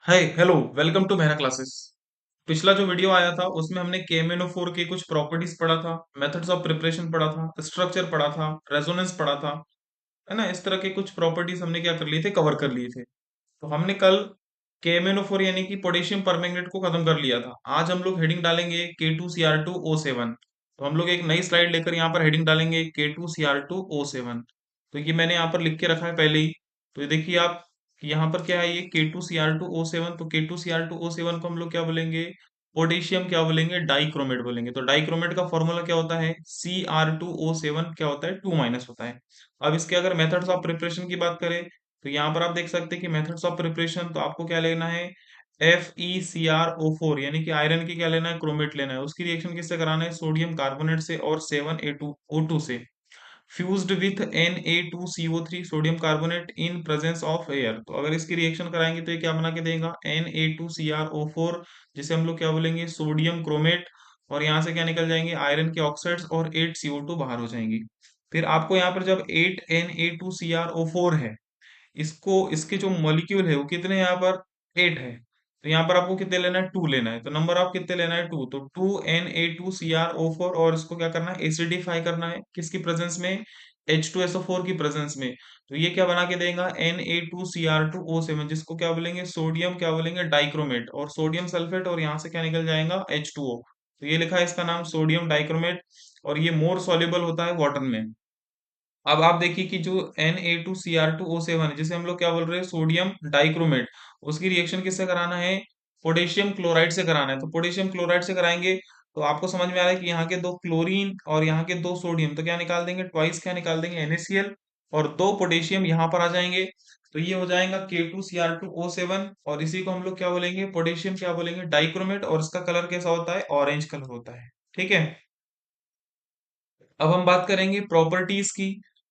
Hi hello welcome to Mehra classes. पिछला जो video आया था उसमें हमने KMnO4 के कुछ प्रॉपर्टीज पढ़ा था, मेथड्स ऑफ प्रिपरेशन पढ़ा था, स्ट्रक्चर पढ़ा था, रेजोनेंस पढ़ा था, है ना। इस तरह के कुछ प्रॉपर्टीज हमने क्या कर लिए थे, कवर कर लिए थे। तो हमने कल KMnO4 यानी कि पोटेशियम परमैंगनेट को खत्म कर लिया था। आज हम लोग हेडिंग डालेंगे K2Cr2O7। तो हम लोग एक नई स्लाइड लेकर यहाँ पर हेडिंग डालेंगे K2Cr2O7। तो ये मैंने यहाँ पर लिख के रखा है पहले ही। तो ये देखिए आप कि यहाँ पर क्या है, ये K2Cr2O7। तो K2Cr2O7 को हम लोग क्या बोलेंगे, पोटेशियम क्या बोलेंगे, डाइक्रोमेट बोलेंगे। तो डाइक्रोमेट का फॉर्मूला क्या होता है, Cr2O7 क्या होता है, 2 माइनस होता है। अब इसके अगर मेथड्स ऑफ प्रिपरेशन की बात करें तो यहाँ पर आप देख सकते हैं कि मेथड्स ऑफ प्रिपरेशन, तो आपको क्या लेना है, FeCrO4 यानी कि आयरन की क्या लेना है, क्रोमेट लेना है। उसकी रिएक्शन किससे कराना है, सोडियम कार्बोनेट से और 7A2O2 से, fused with Na2CO3 sodium carbonate in presence of air. तो अगर इसकी रिएक्शन कराएंगे तो ये क्या बना के देगा, Na2CrO4, जिसे हम लोग क्या बोलेंगे, सोडियम क्रोमेट। और यहाँ से क्या निकल जाएंगे, आयरन के ऑक्साइड्स और 8CO2 बाहर हो जाएंगी। फिर आपको यहाँ पर जब 8Na2CrO4 है, इसको इसके जो मॉलिक्यूल है वो कितने हैं, यहाँ पर 8 है। तो यहाँ पर आपको कितने लेना है, 2 लेना है। तो नंबर ऑफ कितने लेना है, 2। तो 2Na2CrO4, और इसको क्या करना है, एसिडिफाई करना है किसकी प्रेजेंस में, H2SO4 की प्रेजेंस में। तो ये क्या बना के देगा, Na2Cr2O7, जिसको क्या बोलेंगे, सोडियम क्या बोलेंगे, डाइक्रोमेट, और सोडियम सल्फेट, और यहाँ से क्या निकल जाएगा, H2O। तो ये लिखा है इसका नाम सोडियम डाइक्रोमेट, और ये मोर सॉल्युबल होता है वाटर में। अब आप देखिए कि जो Na2Cr2O7 है, जिसे हम लोग क्या बोल रहे हैं, सोडियम डाइक्रोमेट, उसकी रिएक्शन किससे कराना है, पोटेशियम क्लोराइड से कराना है। तो पोटेशियम क्लोराइड से कराएंगे तो आपको समझ में आ रहा है कि यहाँ के दो क्लोरीन और यहाँ के दो सोडियम, तो क्या निकाल देंगे, ट्वाइस क्या निकाल देंगे, NaCl, और दो पोटेशियम यहाँ पर आ जाएंगे। तो ये हो जाएगा K2Cr2O7, और इसी को हम लोग क्या बोलेंगे, पोटेशियम क्या बोलेंगे, डाइक्रोमेट, और इसका कलर कैसा होता है, ऑरेंज कलर होता है। ठीक है। अब हम बात करेंगे प्रॉपर्टीज की।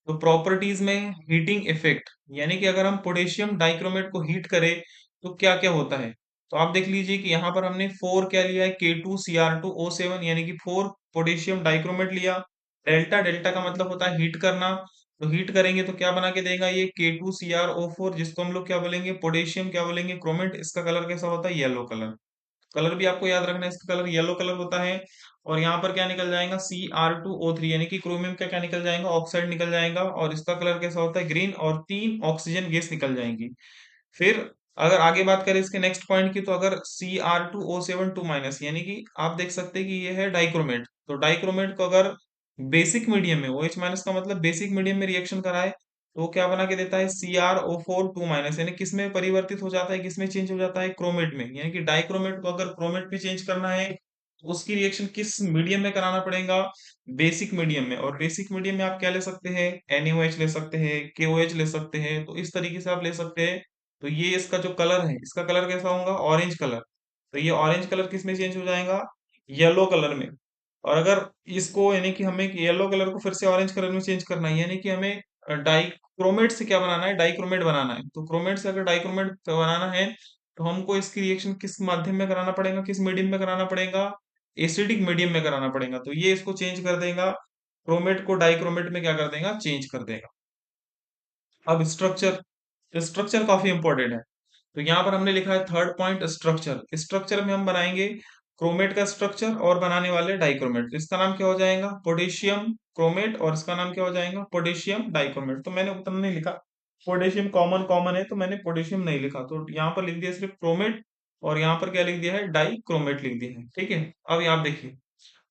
तो प्रॉपर्टीज में हीटिंग इफेक्ट, यानी कि अगर हम पोटेशियम डाइक्रोमेट को हीट करें तो क्या क्या होता है। तो आप देख लीजिए कि यहाँ पर हमने 4 क्या लिया है, K2Cr2O7, यानी कि 4 पोटेशियम डाइक्रोमेट लिया। डेल्टा, डेल्टा का मतलब होता है हीट करना। तो हीट करेंगे तो क्या बना के देगा, ये K2Cr O4, जिसको हम लोग क्या बोलेंगे, पोटेशियम क्या बोलेंगे, क्रोमेट। इसका कलर कैसा होता है, येलो कलर। कलर भी आपको याद रखना है, इसका कलर येलो कलर होता है। और यहाँ पर क्या निकल जाएगा, Cr2O3, यानी कि क्रोमियम का क्या निकल जाएगा, ऑक्साइड निकल जाएगा, और इसका कलर कैसा होता है, ग्रीन, और 3 ऑक्सीजन गैस निकल जाएंगी। फिर अगर आगे बात करें इसके नेक्स्ट पॉइंट की, तो अगर Cr2O7 2 माइनस, यानी कि आप देख सकते हैं कि ये है डाइक्रोमेट। तो डाइक्रोमेट को अगर बेसिक मीडियम में, OH माइनस का मतलब बेसिक मीडियम में रिएक्शन कराए, तो वो क्या बना के देता है, CrO4 2 माइनस, यानी किस में परिवर्तित हो जाता है, किस में चेंज हो जाता है, क्रोमेट में। यानी कि डाइक्रोमेट को अगर क्रोमेट में चेंज करना है तो उसकी रिएक्शन किस मीडियम में कराना पड़ेगा, बेसिक मीडियम में। और बेसिक मीडियम में आप क्या ले सकते हैं, NaOH ले सकते हैं, KOH ले सकते हैं। तो इस तरीके से आप ले सकते हैं। तो ये इसका जो कलर है, इसका कलर कैसा होगा, ऑरेंज कलर। तो ये ऑरेंज कलर किस में चेंज हो जाएगा, येलो कलर में। और अगर इसको, यानी कि हमें येलो कलर को फिर से ऑरेंज कलर में चेंज करना है, यानी कि हमें डाइक्रोमेट से क्या बनाना है, डाइक्रोमेट बनाना है। तो क्रोमेट से अगर डाइक्रोमेट बनाना है तो हमको इसकी रिएक्शन किस माध्यम में कराना पड़ेगा, किस मीडियम में कराना पड़ेगा, एसिडिक मीडियम में कराना पड़ेगा। तो ये इसको चेंज कर देगा, क्रोमेट को डाइक्रोमेट में क्या कर देगा, चेंज कर देगा। अब स्ट्रक्चर, स्ट्रक्चर काफी इंपॉर्टेंट है। तो यहाँ पर हमने लिखा है थर्ड पॉइंट, स्ट्रक्चर। स्ट्रक्चर में हम बनाएंगे क्रोमेट का स्ट्रक्चर, और बनाने वाले डाइक्रोमेट। इसका नाम क्या हो जाएगा, पोटेशियम क्रोमेट, और इसका नाम क्या हो जाएगा, पोटेशियम डाइक्रोमेट। तो मैंने उतना नहीं लिखा, पोटेशियम कॉमन कॉमन है तो मैंने पोटेशियम नहीं लिखा, तो यहाँ पर लिख दिया सिर्फ क्रोमेट, और यहाँ पर क्या लिख दिया है, डाइक्रोमेट लिख दिया है। ठीक है। अब यहाँ देखिए,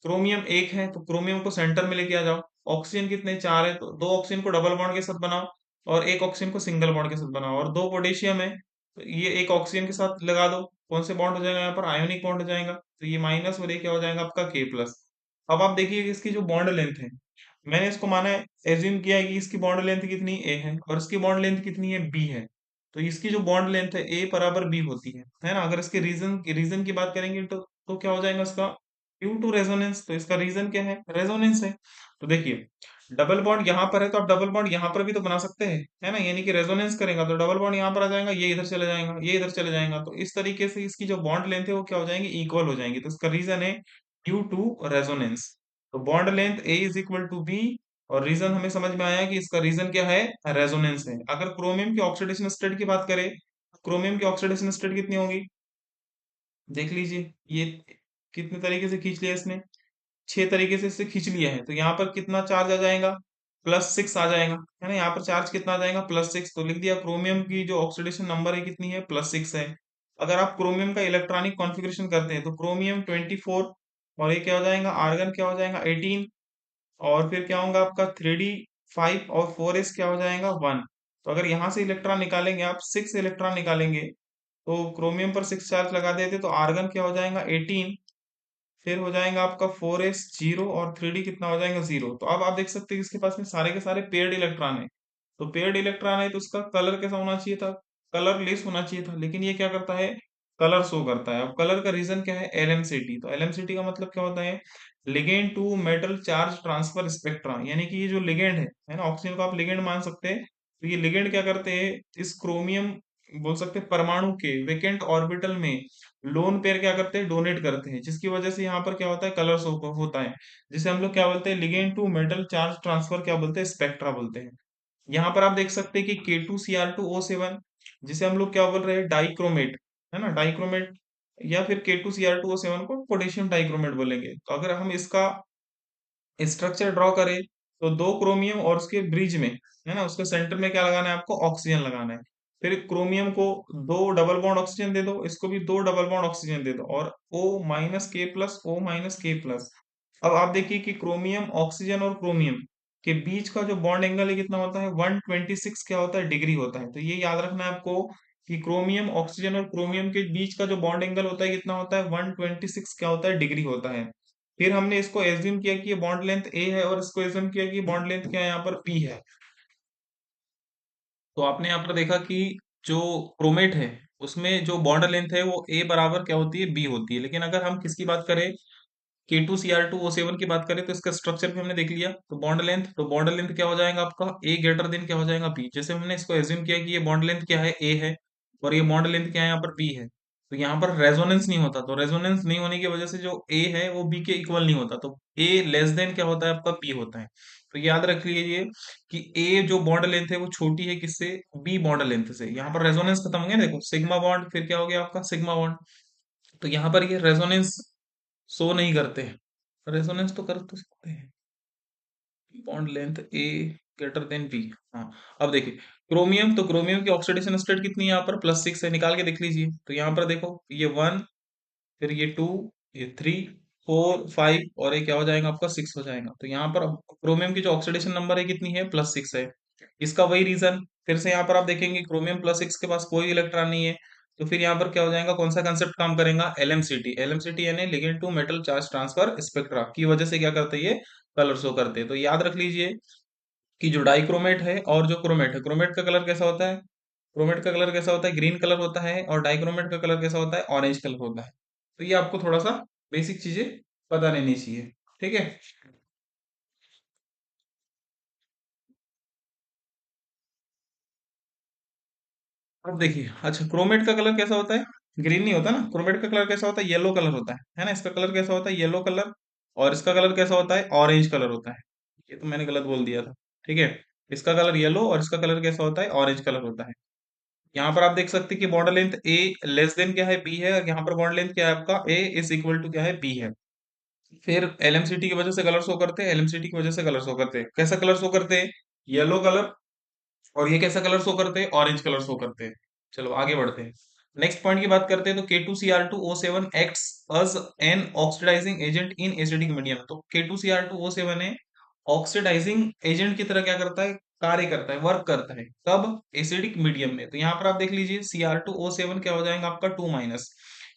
क्रोमियम 1 है तो क्रोमियम को सेंटर में लेके आ जाओ। ऑक्सीजन कितने, 4 है, तो दो ऑक्सीजन को डबल बॉन्ड के साथ बनाओ, और एक ऑक्सीजन को सिंगल बॉन्ड के साथ बनाओ। और दो पोटेशियम है तो ये एक ऑक्सीजन के साथ लगा दो। कौन से बॉन्ड हो जाएगा, यहाँ पर आयोनिक बॉन्ड हो जाएगा। तो ये माइनस, और ये क्या हो जाएगा आपका K+। अब आप देखिए कि इसकी जो बॉन्ड लेंथ है, मैंने इसको माना है, एज्यूम किया है कि इसकी बॉन्ड लेंथ कितनी A है, और इसकी बॉन्ड लेंथ कितनी है, B है। तो इसकी जो बॉन्ड लेंथ है A बराबर B होती है ना। अगर इसके रीजन की बात करेंगे तो क्या हो जाएगा इसका, ड्यू टू रेजोनेंस। तो इसका रीजन क्या है, रेजोनेंस है। तो देखिए, डबल बॉन्ड यहाँ पर है तो आप डबल बॉन्ड यहाँ पर भी तो बना सकते हैं, है ना। यानी कि रेजोनेंस करेगा तो डबल बॉन्ड यहाँ पर आ जाएगा, ये इधर चले जाएगा, ये इधर चले जाएगा। तो इस तरीके से इसकी जो बॉन्ड लेंथ है वो क्या हो जाएंगी, इक्वल हो जाएंगी। तो इसका रीजन है ड्यू टू रेजोनेंस। तो bond length A is equal to B, और रीजन हमें समझ में आया कि इसका रीजन क्या है, रेजोनेंस है। अगर क्रोमियम की ऑक्सीडेशन स्टेट की बात करें, क्रोमियम की ऑक्सीडेशन स्टेट कितनी होगी, देख लीजिए। ये कितने तरीके से खींच लिया इसने, 6 तरीके से इससे खींच लिया है। तो यहाँ पर कितना चार्ज आ जाएगा, +6 आ जाएगा, है ना। यहाँ पर चार्ज कितना आ जाएगा, +6। तो लिख दिया क्रोमियम की जो ऑक्सीडेशन नंबर है कितनी है, +6 है। अगर आप क्रोमियम का इलेक्ट्रॉनिक कॉन्फ़िगरेशन करते हैं तो क्रोमियम 24, और ये क्या हो जाएगा, आर्गन क्या हो जाएगा 18, और फिर क्या होगा आपका 3d5, और 4s क्या हो जाएगा 1। तो अगर यहाँ से इलेक्ट्रॉन निकालेंगे आप, 6 इलेक्ट्रॉन निकालेंगे, तो क्रोमियम पर 6 चार्ज लगा देते तो आर्गन क्या हो जाएगा 18, फिर हो जाएगा आपका 4s 0, और 3d कितना हो जाएगा 0। तो अब आप देख सकते हैं कि इसके पास में सारे के सारे पेयर्ड इलेक्ट्रॉन है। तो पेयर्ड इलेक्ट्रॉन है तो उसका कलर कैसा होना चाहिए था, कलर लेस होना चाहिए था, लेकिन ये क्या करता है, कलर शो करता है। अब कलर का रीजन क्या है, एलएमसीटी। तो एलएमसीटी का मतलब क्या होता है, ligand to metal charge transfer spectra, यानी कि ये जो लिगेंड है ना, ऑक्सीजन को आप लिगेंड मान सकते हैं। तो ये लिगेंड क्या करते हैं, इस क्रोमियम, बोल सकते हैं परमाणु के वेकेंट ऑर्बिटल में लोन पेयर क्या करते हैं, डोनेट करते हैं, जिसकी वजह से यहाँ पर क्या होता है, कलर शो होता है, जिसे हम लोग क्या बोलते हैं, ligand to metal charge transfer क्या बोलते हैं, स्पेक्ट्रा बोलते हैं। यहाँ पर आप देख सकते हैं कि K2Cr2O7, जिसे हम लोग क्या बोल रहे हैं, डाइक्रोमेट, है ना, डाइक्रोमेट, या फिर K2Cr2O7 को पोटेशियम डाइक्रोमेट बोलेंगे। तो अगर हम इसका स्ट्रक्चर ड्रॉ करें, तो 2 क्रोमियम और उसके ब्रिज में, है ना, उसके सेंटर में क्या लगाना है आपको, ऑक्सीजन लगाना है। फिर क्रोमियम को 2 डबल बॉन्ड ऑक्सीजन दे दो, इसको भी 2 डबल बॉन्ड ऑक्सीजन दे दो, और O-K+, O-K+। अब आप देखिए कि क्रोमियम, ऑक्सीजन और क्रोमियम के बीच का जो बॉन्ड एंगल है कितना होता है, 126 क्या होता है, डिग्री होता है। तो ये याद रखना है आपको कि क्रोमियम, ऑक्सीजन और क्रोमियम के बीच का जो बॉन्ड एंगल होता है कितना होता है, 126 क्या होता है, डिग्री होता है। फिर हमने इसको एज्यूम किया कि ये बॉन्ड लेंथ ए है, और इसको एज्यूम किया कि बॉन्ड लेंथ क्या है, यहाँ पर पी है। तो आपने यहाँ पर देखा कि जो क्रोमेट है उसमें जो बॉन्ड लेंथ है वो ए बराबर क्या होती है, बी होती है। लेकिन अगर हम किसकी बात करें, K2Cr2O7 की बात करें, तो इसका स्ट्रक्चर भी हमने देख लिया। तो बॉन्ड लेंथ क्या हो जाएगा आपका, ए ग्रेटर देन क्या हो जाएगा, बी। जैसे हमने इसको एज्यूम किया कि ये बॉन्ड लेंथ क्या है, ए है, और ये बॉन्ड लेंथ क्या है, यहाँ पर बी है। तो यहाँ पर रेजोनेंस नहीं होता, तो रेजोनेंस नहीं होने की वजह से जो ए है वो बी के इक्वल नहीं होता, तो ए लेस देन क्या होता है आपका, बी होता है। तो याद रख लीजिए कि ए जो बॉन्ड लेंथ है वो छोटी है किससे, बी बॉन्ड लेंथ से। यहाँ पर रेजोनेंस खत्म हो गया, देखो सिग्मा बॉन्ड, फिर क्या हो गया आपका, सिग्मा बॉन्ड। तो यहाँ पर ये रेजोनेंस शो नहीं करते हैं, रेजोनेंस तो कर तो सकते हैं। बॉन्ड लेंथ ए ग्रेटर देन बी। हाँ, अब देखिए क्रोमियम, तो क्रोमियम की ऑक्सीडेशन स्टेट कितनी है यहाँ पर, +6 है, निकाल के देख लीजिए। तो यहाँ पर देखो ये 1, फिर ये 2, ये 3, 4, 5, और ये क्या हो जाएगा आपका 6 हो जाएगा। तो यहाँ पर क्रोमियम की जो ऑक्सीडेशन नंबर है कितनी है, +6 है। इसका वही रीजन, फिर से यहाँ पर आप देखेंगे क्रोमियम +6 के पास कोई इलेक्ट्रॉन नहीं है। तो फिर यहाँ पर क्या हो जाएगा, कौन सा कंसेप्ट काम करेगा, एलएमसीटी। एलएमसीटी यानी ligand to metal charge transfer spectra की वजह से क्या करते हैं, ये कलर शो करते हैं। तो याद रख लीजिए कि जो डाइक्रोमेट है और जो क्रोमेट है, क्रोमेट का कलर कैसा होता है, क्रोमेट का कलर कैसा होता है, ग्रीन कलर होता है, और डाइक्रोमेट का कलर कैसा होता है, ऑरेंज कलर होता है। तो ये आपको थोड़ा सा बेसिक चीजें पता रहनी चाहिए, ठीक है। अब देखिए, अच्छा क्रोमेट का कलर कैसा होता है, ग्रीन नहीं होता ना, क्रोमेट का कलर कैसा होता है, येलो कलर होता है ना। इसका कलर कैसा होता है, येलो कलर, और इसका कलर कैसा होता है, ऑरेंज कलर होता है। ये तो मैंने गलत बोल दिया था, ठीक है। इसका कलर येलो और इसका कलर कैसा होता है, ऑरेंज कलर होता है। यहाँ पर आप देख सकते हैं कि बॉन्ड लेंथ ए लेस देन क्या है, बी है, और यहाँ पर बॉन्ड लेंथ क्या है आपका, ए इज इक्वल टू क्या है, बी है। फिर एलएमसीटी की वजह से कलर शो करते हैं, एलएमसीटी की वजह से कलर शो करते हैं, कैसा कलर शो करते हैं, येलो कलर, और ये कैसा कलर शो करते हैं, ऑरेंज कलर शो करते हैं। चलो आगे बढ़ते हैं, नेक्स्ट पॉइंट की बात करते हैं। तो K2Cr2O7 acts as an oxidizing agent in acidic medium. तो K2Cr2O7 है, ऑक्सीडाइजिंग एजेंट की तरह क्या करता है, कार्य करता है, वर्क करता है, कब, एसिडिक मीडियम में। तो यहाँ पर आप देख लीजिए Cr2O7 क्या हो जाएगा आपका 2-,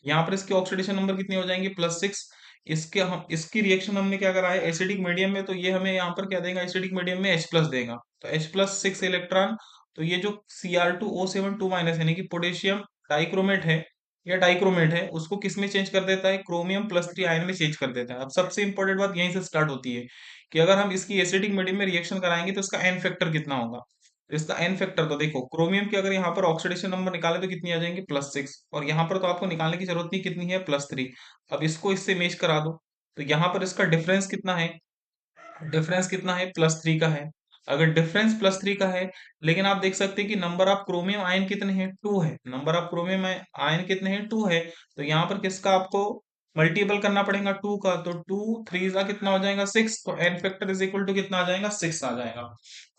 यहाँ पर इसकी ऑक्सीडेशन नंबर कितनी हो जाएंगे, +6। इसके हम इसकी रिएक्शन हमने क्या करा है एसिडिक मीडियम में, तो ये हमें यहाँ पर क्या देगा, एसिडिक मीडियम में H+ देगा। तो H+6 इलेक्ट्रॉन। तो ये जो Cr2O7 2-, यानी कि पोटेशियम डाइक्रोमेट है, या डाइक्रोमेट है, उसको किस में चेंज कर देता है, क्रोमियम +3 आयन में चेंज कर देता है। अब सबसे इंपॉर्टेंट बात यहीं से स्टार्ट होती है कि अगर हम इसकी एसिडिक मीडियम में रिएक्शन कराएंगे तो इसका एन फैक्टर कितना होगा। तो इसका एन फैक्टर, तो देखो क्रोमियम की अगर यहाँ पर ऑक्सीडेशन नंबर निकाले तो कितनी आ जाएंगी, +6, और यहाँ पर तो आपको निकालने की जरूरत नहीं, कितनी है, +3। अब इसको इससे मेच करा दो, तो यहाँ पर इसका डिफरेंस कितना है, डिफरेंस कितना है, +3 का है। अगर डिफरेंस +3 का है, लेकिन आप देख सकते हैं कि नंबर ऑफ क्रोमियम आयन कितने हैं, 2 है। नंबर ऑफ क्रोमियम आयन कितने हैं, 2 है। तो यहाँ पर किसका आपको मल्टीपल करना पड़ेगा, 2 का। तो 2 3 का कितना हो जाएगा, 6। तो n factor is equal to कितना आ जाएगा, 6 आ जाएगा।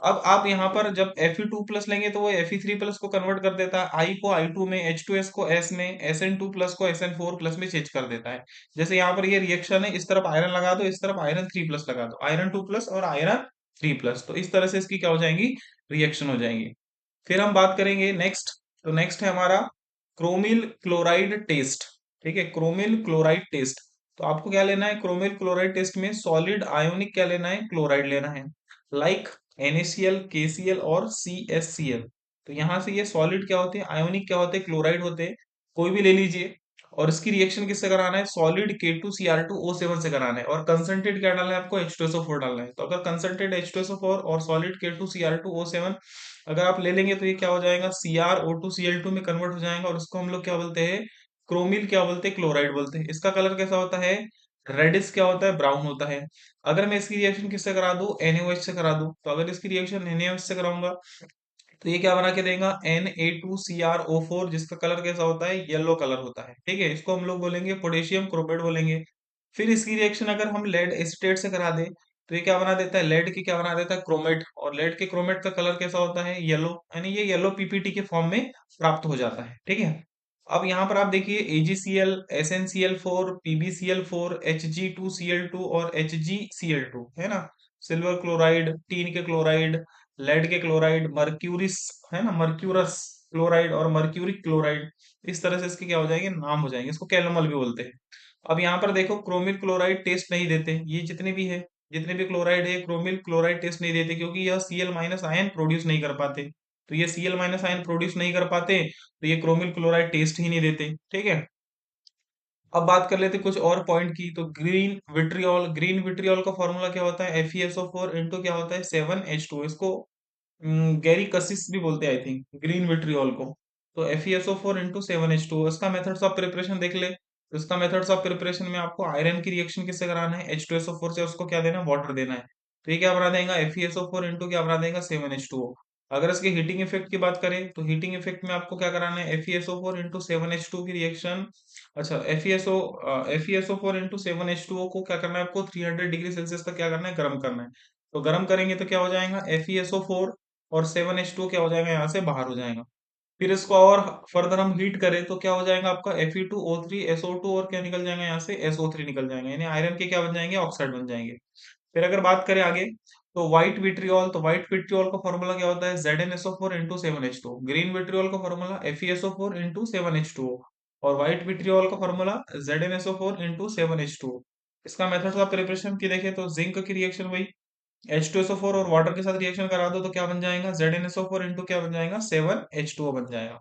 अब आप यहाँ पर जब Fe2+ लेंगे तो वो Fe3+ को कन्वर्ट कर देता है, आई को I2 में, H2S को S में, SN2+ को SN4+ में चेंज कर देता है। जैसे यहाँ पर ये रिएक्शन है, इस तरफ आयरन लगा दो, इस तरफ आयरन 3+ लगा दो, आयरन 2+ और आयरन 3+, तो इस तरह से इसकी क्या हो जाएंगी, रिएक्शन हो जाएंगी। फिर हम बात करेंगे नेक्स्ट। तो नेक्स्ट है हमारा क्रोमिल क्लोराइड टेस्ट। ठीक है, क्रोमिल क्लोराइड टेस्ट। तो आपको क्या लेना है, क्रोमिल क्लोराइड टेस्ट में सॉलिड आयोनिक क्या लेना है, क्लोराइड लेना है, लाइक NaCl, KCl और CSCl। तो यहां से ये सॉलिड क्या होते हैं, आयोनिक क्या होते हैं, क्लोराइड होते हैं, कोई भी ले लीजिए। और इसकी रिएक्शन किससे कराना है, सॉलिड K2Cr2O7 से कराना है, और कंसंट्रेट क्या डालना है आपको, H2SO4 डालना है। तो अगर कंसंट्रेट H2SO4 और सॉलिड K2Cr2O7 अगर आप ले लेंगे तो ये क्या हो जाएगा, CrO2Cl2 में कन्वर्ट हो जाएगा, और इसको हम लोग क्या बोलते हैं, क्रोमिल क्या बोलते हैं, क्लोराइड बोलते हैं। इसका कलर कैसा होता है, रेडिश क्या होता है, ब्राउन होता है। अगर मैं इसकी रिएक्शन किससे करा दूं, NaOH से करा दूं, तो अगर इसकी रिएक्शन NaOH से कराऊंगा तो ये क्या बना के देगा, Na2CrO4, जिसका कलर कैसा होता है, येलो कलर होता है। ठीक है, इसको हम लोग बोलेंगे पोटेशियम क्रोमेट बोलेंगे। फिर इसकी रिएक्शन अगर हम लेड एसीटेट से करा दे तो ये क्या बना देता है, लेड की क्या बना देता है, क्रोमेट। और लेड के क्रोमेट का कलर कैसा होता है, येलो, यानी ये येलो PPT के फॉर्म में प्राप्त हो जाता है। ठीक है, अब यहाँ पर आप देखिए AgCl, SnCl4, PbCl4, Hg2Cl2 और HgCl2 है ना, सिल्वर क्लोराइड, टीन के क्लोराइड, लेड के क्लोराइड, मर्क्यूरिस है ना, मर्क्यूरस क्लोराइड और मर्क्यूरिक क्लोराइड, इस तरह से इसके क्या हो जाएंगे, नाम हो जाएंगे। इसको कैलोमल भी बोलते हैं। अब यहाँ पर देखो क्रोमिल क्लोराइड टेस्ट नहीं देते, ये जितने भी है, जितने भी क्लोराइड है, क्रोमिल क्लोराइड टेस्ट नहीं देते, क्योंकि यह Cl- आयन प्रोड्यूस नहीं कर पाते। तो ये Cl- आयन प्रोड्यूस नहीं कर पाते, तो ये क्रोमिल क्लोराइड टेस्ट ही नहीं देते। ठीक है, अब बात कर लेते कुछ और पॉइंट की। तो ग्रीन विट्रियोल का फॉर्मूला क्या होता है, FeSO4 इंटू क्या होता है, 7H2। इसको गैरी कसिस भी बोलते हैं आई थिंक, ग्रीन विट्रियोल को। तो FeSO4 इंटू 7H2, इसका मेथड्स ऑफ प्रिपरेशन देख ले। तो इसका मेथड्स ऑफ प्रिपरेशन में आपको आयरन की रिएक्शन किससे कराना है, H2SO4 से, उसको क्या देना है, वाटर देना है। तो ये क्या बना देगा, FeSO4 इंटू क्या बना देगा, 7H2O। अगर इसके हीटिंग इफेक्ट की बात करें तो हीटिंग इफेक्ट में आपको क्या कराना है, FeSO4 इंटू 7H2 की रिएक्शन। अच्छा, FeSO4 इंटू 7H2O को क्या करना है आपको, 300 डिग्री सेल्सियस तक क्या करना है, गर्म करना है। तो गर्म करेंगे तो क्या हो जाएगा, FeSO4 और 7H2 क्या हो जाएगा, यहाँ से बाहर हो जाएगा। फिर इसको और फर्दर हम हीट करें तो क्या हो जाएगा आपका, Fe2O3SO2 और क्या निकल जाएगा यहाँ से, SO3 निकल जाएगा, यानी आयरन के क्या बन जाएंगे, ऑक्साइड बन जाएंगे। फिर अगर बात करें आगे, तो व्हाइट विट्रियोल का फॉर्मूला क्या होता है, ZnSO4 into 7H2। Green vitriol का फॉर्मूला FeSO4 इंटू 7H2। और व्हाइट विट्रियोल का फॉर्मूला ZnSO4 इंटू 7H2। इसका मेथड ऑफ प्रिपरेशन की देखें तो जिंक की रिएक्शन वही, H2SO4 और वाटर के साथ रिएक्शन करा दो तो क्या बन जाएगा, ZnSO4 इंटू क्या बन जाएगा, 7H2O बन जाएगा।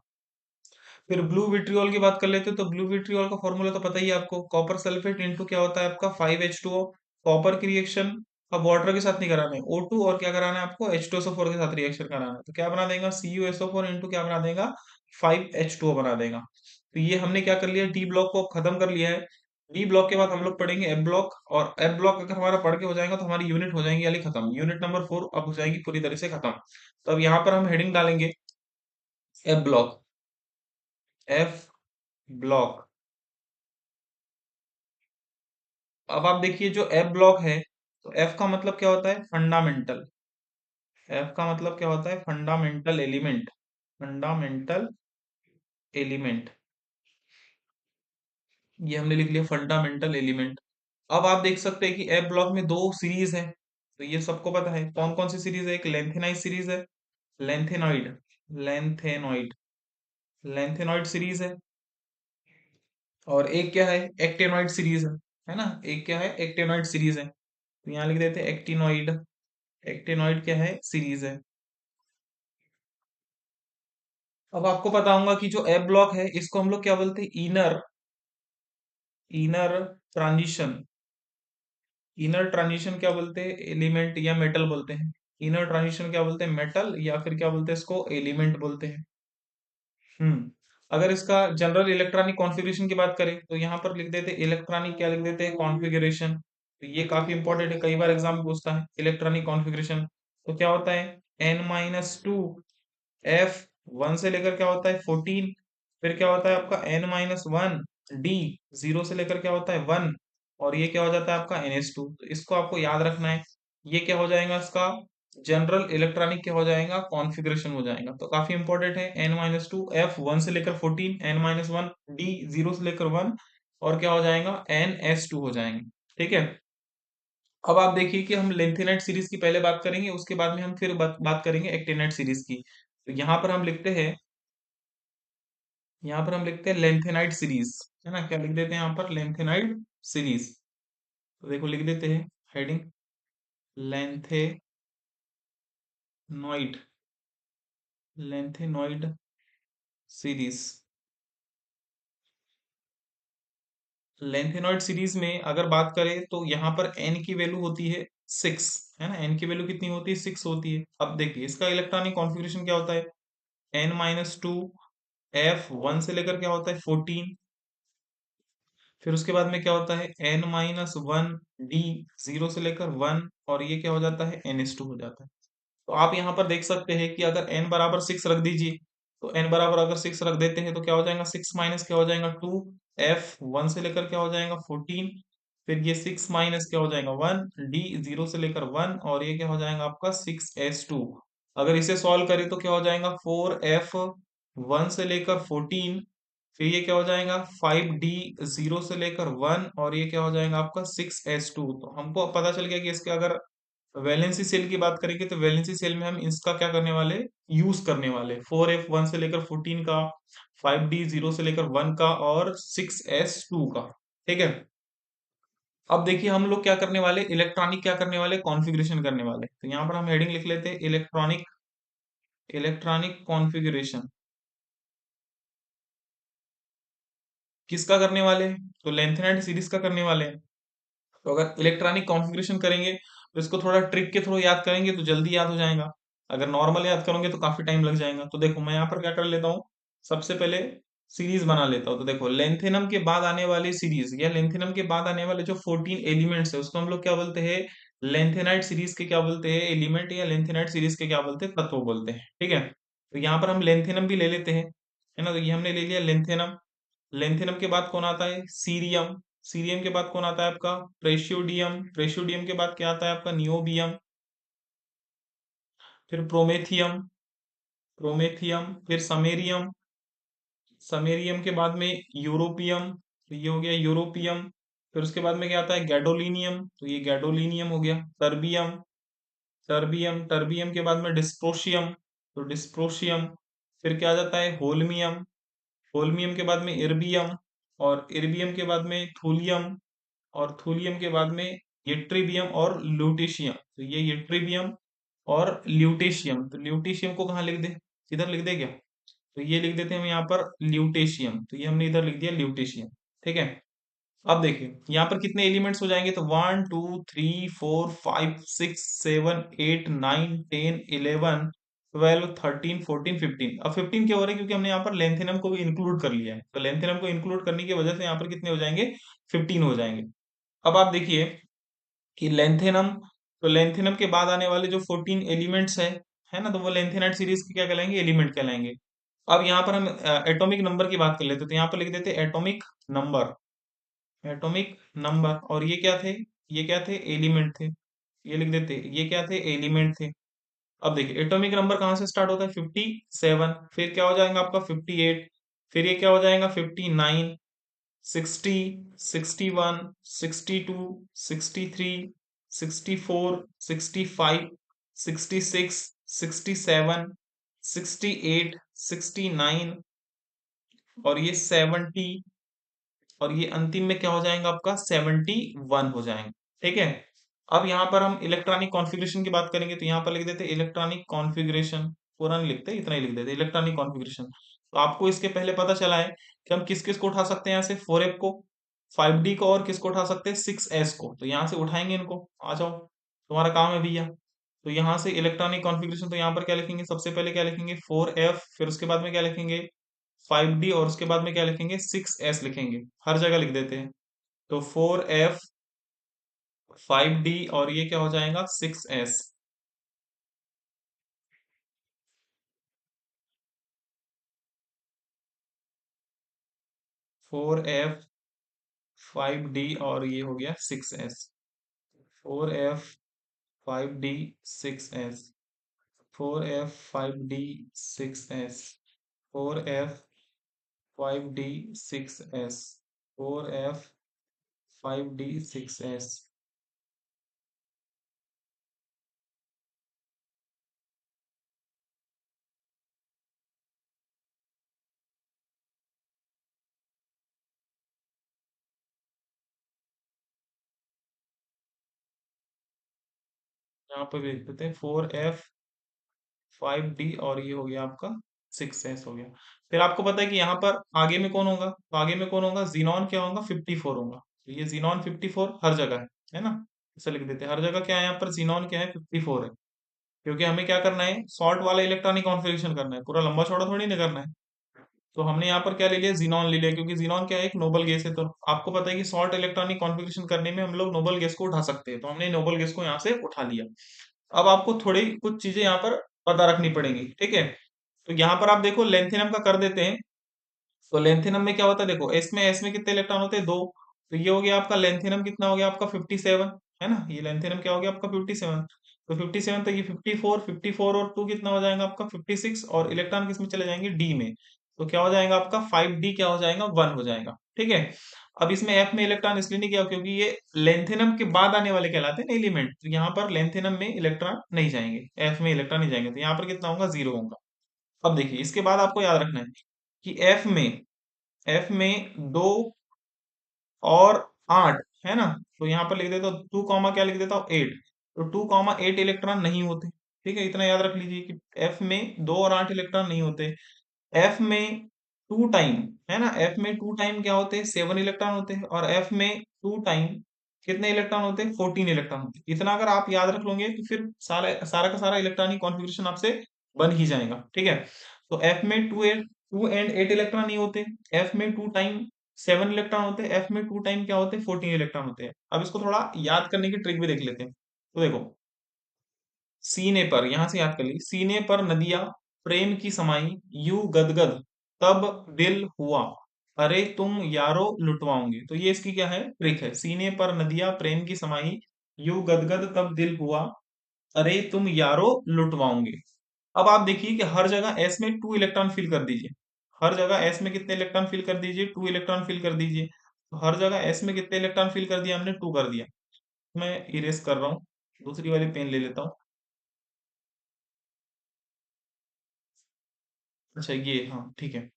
फिर ब्लू विट्रियोल की बात कर लेते हैं। तो ब्लू विट्रियोल का फॉर्मूला तो पता ही है आपको, कॉपर सल्फेट इंटू क्या होता है आपका, 5H2O। कॉपर की रिएक्शन अब वाटर के साथ नहीं कराना है, O2 और क्या कराना है आपको, H2SO4 के साथ रिएक्शन कराना है। तो क्या बना देगा, CuSO4 इंटू क्या बना देगा, 5H2O बना देगा। तो ये हमने क्या कर लिया, डी ब्लॉक को खत्म कर लिया है। डी ब्लॉक के बाद हम लोग पढ़ेंगे एफ ब्लॉक, और एफ ब्लॉक अगर हमारा पढ़ के हो जाएगा तो हमारी यूनिट हो जाएंगी वाली खत्म, यूनिट नंबर 4 अब हो जाएगी पूरी तरह से खत्म। तो अब यहाँ पर हम हेडिंग डालेंगे एफ ब्लॉक, एफ ब्लॉक। अब आप देखिए जो एफ ब्लॉक है, तो एफ का मतलब क्या होता है, फंडामेंटल। एफ का मतलब क्या होता है, फंडामेंटल एलिमेंट, फंडामेंटल एलिमेंट। ये हमने लिख लिया फंडामेंटल एलिमेंट। अब आप देख सकते हैं कि एफ ब्लॉक में दो सीरीज है, तो ये सबको पता है कौन कौन सी सीरीज है, एक लेंथेनाइज सीरीज है, लेंथेनॉइड, लेंथेनॉइड, लेंथेनॉइड सीरीज है। और एक क्या है, एक्टेनॉइड सीरीज है ना, एक क्या है, एक्टेनॉइड सीरीज है। तो यहाँ लिख देते हैं एक्टिनॉइड, एक्टिनॉइड क्या है, सीरीज है। अब आपको पता होगा कि जो एफ ब्लॉक है इसको हम लोग क्या बोलते हैं, inner, inner transition, inner transition क्या बोलते हैं, एलिमेंट या मेटल बोलते हैं। इनर ट्रांजिशन क्या बोलते हैं, मेटल, या फिर क्या बोलते हैं इसको, एलिमेंट बोलते हैं। अगर इसका जनरल इलेक्ट्रॉनिक कॉन्फ़िगरेशन की बात करें तो यहाँ पर लिख देते हैं इलेक्ट्रॉनिक, क्या लिख देते हैं, कॉन्फ़िगरेशन। तो ये काफी इंपॉर्टेंट है, कई बार एग्जाम में पूछता है इलेक्ट्रॉनिक कॉन्फ़िगरेशन। तो क्या होता है n-2, F1 से लेकर क्या होता है 14, फिर क्या होता है आपका n-1, D 0 से लेकर क्या होता है 1, और ये क्या हो जाता है आपका NH2। तो इसको आपको याद रखना है। ये क्या हो जाएगा इसका जनरल इलेक्ट्रॉनिक क्या हो जाएगा कॉन्फ़िगरेशन हो जाएगा। तो काफी इंपॉर्टेंट है n-2, F1 से लेकर 14, n-1, D 0 से लेकर 1, और क्या हो जाएगा NH2 हो जाएंगे। ठीक है। अब आप देखिए कि हम लेंथेनाइट सीरीज की पहले बात करेंगे, उसके बाद में हम फिर बात करेंगे एक्टिनाइट सीरीज की। तो यहाँ पर हम लिखते हैं लेंथेनाइट सीरीज, है ना। क्या लिख देते हैं यहाँ पर लेंथेनाइट सीरीज। तो देखो लिख देते हैं heading lanthanoid, lanthanoid series. Lanthanoid series में अगर बात करें तो यहाँ पर n की वैल्यू होती है 6, है ना। n की वैल्यू कितनी होती है 6 होती है। अब देखिए इसका इलेक्ट्रॉनिक कॉन्फ़िगरेशन क्या होता है n-2, F1 से लेकर क्या होता है 14, फिर उसके बाद में क्या होता है n-1, D 0 से लेकर 1, और ये क्या हो जाता है NH2 हो जाता है। तो आप यहाँ पर देख सकते हैं कि अगर n बराबर 6 रख दीजिए, तो n बराबर अगर 6 रख देते हैं तो क्या हो जाएगा 6 माइनस क्या हो जाएगा 2, F1 से लेकर क्या हो जाएगा 14, फिर ये 6 माइनस क्या हो जाएगा 1, D 0 से लेकर 1, और ये क्या हो जाएगा आपका 6s2। अगर इसे सॉल्व करें तो क्या हो जाएगा 4F1 से लेकर 14, फिर ये क्या हो जाएगा 5D 0 से लेकर 1, और ये क्या हो जाएगा आपका 6s2। तो हमको पता चल गया कि इसके अगर वैलेंसी सेल की बात करेंगे तो वैलेंसी सेल में हम इसका क्या करने वाले यूज करने वाले 4F1 से लेकर 14 का, 5D 0 से लेकर 1 का, और 6s2 का। ठीक है। अब देखिए हम लोग क्या करने वाले इलेक्ट्रॉनिक क्या करने वाले कॉन्फ़िगरेशन करने वाले। तो यहाँ पर हम हेडिंग लिख लेते हैं इलेक्ट्रॉनिक, इलेक्ट्रॉनिक कॉन्फ़िगरेशन किसका करने वाले हैं? तो लेंथेनाइट सीरीज का करने वाले हैं। तो अगर इलेक्ट्रॉनिक कॉन्फ़िगरेशन करेंगे तो इसको थोड़ा ट्रिक के थ्रू याद करेंगे तो जल्दी याद हो जाएगा। अगर नॉर्मल याद करोगे तो काफी टाइम लग जाएगा। तो देखो मैं यहाँ पर क्या कर लेता हूँ, सबसे पहले सीरीज बना लेता हूँ। तो देखो लेंथेनम के बाद आने वाली सीरीज या लेंथेनम के बाद आने वाले जो 14 एलिमेंट्स है उसको हम लोग क्या बोलते हैं लेंथेनाइट सीरीज के क्या बोलते हैं एलिमेंट, या लेंथेनाइट सीरीज के क्या बोलते हैं तत्व बोलते हैं। ठीक है। तो यहाँ पर हम लेंथेनम भी ले लेते हैं, है ना। तो ये हमने ले लिया लेंथेनम। लेंथेनम के बाद कौन आता है सीरियम, सीरियम के बाद कौन आता है आपका प्रेसियोडियम, प्रेसियोडियम के बाद क्या आता है आपका नियोबियम, फिर प्रोमेथियम, प्रोमेथियम, फिर समेरियम, समेरियम के बाद में यूरोपियम, तो ये हो गया यूरोपियम। फिर उसके बाद में क्या आता है गैडोलिनियम, तो ये गैडोलिनियम हो गया। टर्बियम, टर्बियम, टर्बियम के बाद में डिस्प्रोशियम, तो डिस्प्रोशियम। फिर क्या आ जाता है होल्मियम, होल्मियम के बाद में इर्बियम, और इर्बियम के बाद में थूलियम, और थूलियम के बाद में यट्रीबियम और ल्यूटेशियम। तो ये यट्रीबियम और ल्यूटेशियम, तो ल्यूटेशियम को कहाँ लिख दे, इधर लिख दे क्या। तो ये लिख देते हैं हम यहाँ पर ल्यूटेशियम, तो ये हमने इधर लिख दिया ल्यूटेशियम। ठीक है। अब देखिए यहाँ पर कितने एलिमेंट्स हो जाएंगे, तो 1 2 3 4 5 6 7 8 9 10 11 12 13 14 15। अब 15 क्या हो रहे हैं क्योंकि हमने यहाँ पर लेंथेनम को भी इंक्लूड कर लिया है। तो लेंथेनम को इंक्लूड करने की वजह से यहाँ पर कितने हो जाएंगे 15 हो जाएंगे। अब आप देखिए कि लेंथेनम, तो लेंथेनम के बाद आने वाले जो 14 एलिमेंट्स है ना, तो वो लेंथेनाइट सीरीज के क्या कहलाएंगे एलिमेंट कहलाएंगे। अब यहाँ पर हम एटॉमिक नंबर की बात कर लेते हैं, तो यहाँ पर लिख देते हैं एटॉमिक नंबर, एटॉमिक नंबर। और ये क्या थे, ये क्या थे एलिमेंट थे, ये लिख देते ये क्या थे एलिमेंट थे। अब देखिए एटॉमिक नंबर कहाँ से स्टार्ट होता है 57, फिर क्या हो जाएगा आपका 58, फिर ये क्या हो जाएगा 59, 60, 61, 62, 63, 64, 65, 66, 67, 68, 69, और ये 70, और ये अंतिम में क्या हो जाएगा आपका 71 हो जाएंगे। ठीक है। अब यहाँ पर हम इलेक्ट्रॉनिक कॉन्फ़िगरेशन की बात करेंगे, तो यहाँ पर लिख देते इलेक्ट्रॉनिक कॉन्फ़िगरेशन, पूरा नहीं लिखते इतना ही लिख देते इलेक्ट्रॉनिक कॉन्फ़िगरेशन। तो आपको इसके पहले पता चला है कि हम किस किस को उठा सकते हैं यहाँ से 4F को, 5D को, और किसको उठा सकते हैं 6S को। तो यहाँ से उठाएंगे इनको, आ जाओ तुम्हारा काम है भैया। तो यहाँ से इलेक्ट्रॉनिक कॉन्फ़िगरेशन, तो यहाँ पर क्या लिखेंगे सबसे पहले क्या लिखेंगे 4F, फिर उसके बाद में क्या लिखेंगे 5D, और उसके बाद में क्या लिखेंगे 6S लिखेंगे, हर जगह लिख देते हैं। तो 4F, 5D, और ये क्या हो जाएगा 6S। 4f5d और ये हो गया 6s। 4f5d 6s, 4f5d 6s, 4f5d 6s, 4f5d 6s। यहाँ पे देख लेते हैं 4f5d और ये हो गया आपका 6s हो गया। फिर आपको पता है कि यहाँ पर आगे में कौन होगा, तो आगे में कौन होगा, जीनॉन क्या होगा, 54 होगा। तो ये जीनॉन 54 हर जगह है ना, इसे लिख देते हैं हर जगह क्या है, यहाँ पर जीनॉन क्या है, 54 है। क्योंकि हमें क्या करना है, शॉर्ट वाला इलेक्ट्रॉनिक कॉन्फ़िगरेशन करना है, पूरा लंबा चौड़ा थोड़ी ना करना है। तो हमने यहाँ पर क्या ले लिया, जीनॉन ले लिया, क्योंकि जीनॉन क्या है, एक नोबल गैस है। तो आपको पता है कि शॉर्ट इलेक्ट्रॉनिक कॉन्फ़िगरेशन करने में हम लोग नोबल गैस को उठा सकते हैं, तो हमने नोबल गैस को यहाँ से उठा लिया। अब आपको थोड़ी कुछ चीजें यहाँ पर पता रखनी पड़ेंगी, ठीक है। तो यहाँ पर आप देखो लेंथेनम का कर देते हैं। तो लेंथेनम में क्या होता है, देखो एस में कितने इलेक्ट्रॉन होते हैं, दो। तो ये हो गया आपका लेंथेनम, कितना हो गया आपका 57, है ना। ये लेंथेनम क्या हो गया आपका 57। तो 57, तो ये 54, 54 और 2 कितना हो जाएगा आपका 56, और इलेक्ट्रॉन किस में चले जाएंगे, डी में। तो क्या हो जाएगा आपका 5d क्या हो जाएगा, 1 हो जाएगा, ठीक है। अब इसमें एफ में इलेक्ट्रॉन इसलिए नहीं किया क्योंकि ये लेंथेनम के बाद आने वाले कहलाते हैं एलिमेंट। तो यहाँ पर लेंथेनम में इलेक्ट्रॉन नहीं जाएंगे, एफ में इलेक्ट्रॉन नहीं जाएंगे, तो यहाँ पर कितना होगा, 0 होगा। अब देखिए इसके बाद आपको याद रखना है कि एफ में 2 और 8 है ना। तो यहाँ पर लिख देता हूँ 2 कॉमा क्या लिख देता हूँ, 8। तो 2 कॉमा 8 इलेक्ट्रॉन नहीं होते, ठीक है, इतना याद रख लीजिए कि एफ में 2 और 8 इलेक्ट्रॉन नहीं होते। एफ में 2 टाइम, है ना, एफ में 2 टाइम क्या होते हैं, 7 इलेक्ट्रॉन होते हैं, और एफ में 2 टाइम कितने इलेक्ट्रॉन होते हैं, 14 इलेक्ट्रॉन होते हैं। इतना अगर आप याद रख लोगे तो फिर सारा सारा का सारा इलेक्ट्रॉनिक कॉन्फ़िगरेशन आपसे बन ही जाएगा, ठीक है। तो एफ में 2 एंड 8 इलेक्ट्रॉन नहीं होते, एफ में 2 टाइम 7 इलेक्ट्रॉन होते हैं, एफ में 2 टाइम क्या होते हैं, 14 इलेक्ट्रॉन होते हैं। अब इसको थोड़ा याद करने की ट्रिक भी देख लेते हैं। तो देखो, सीने पर, यहां से याद कर ली, सीने पर नदिया प्रेम की समाई, यू गदगद तब दिल हुआ, अरे तुम यारो लुटवाओगे। तो ये इसकी क्या है, ट्रिक है। सीने पर नदिया प्रेम की समाई, यू गदगद तब दिल हुआ, अरे तुम यारो लुटवाओगे। अब आप देखिए कि हर जगह एस में 2 इलेक्ट्रॉन फिल कर दीजिए। हर जगह एस में कितने इलेक्ट्रॉन फिल कर दीजिए, 2 इलेक्ट्रॉन फिल कर दीजिए। तो हर जगह एस में कितने इलेक्ट्रॉन फिल कर दिया हमने, 2 कर दिया। मैं इरेज कर रहा हूँ, दूसरी वाली पेन ले लेता हूँ। अच्छा ये, हाँ ठीक है।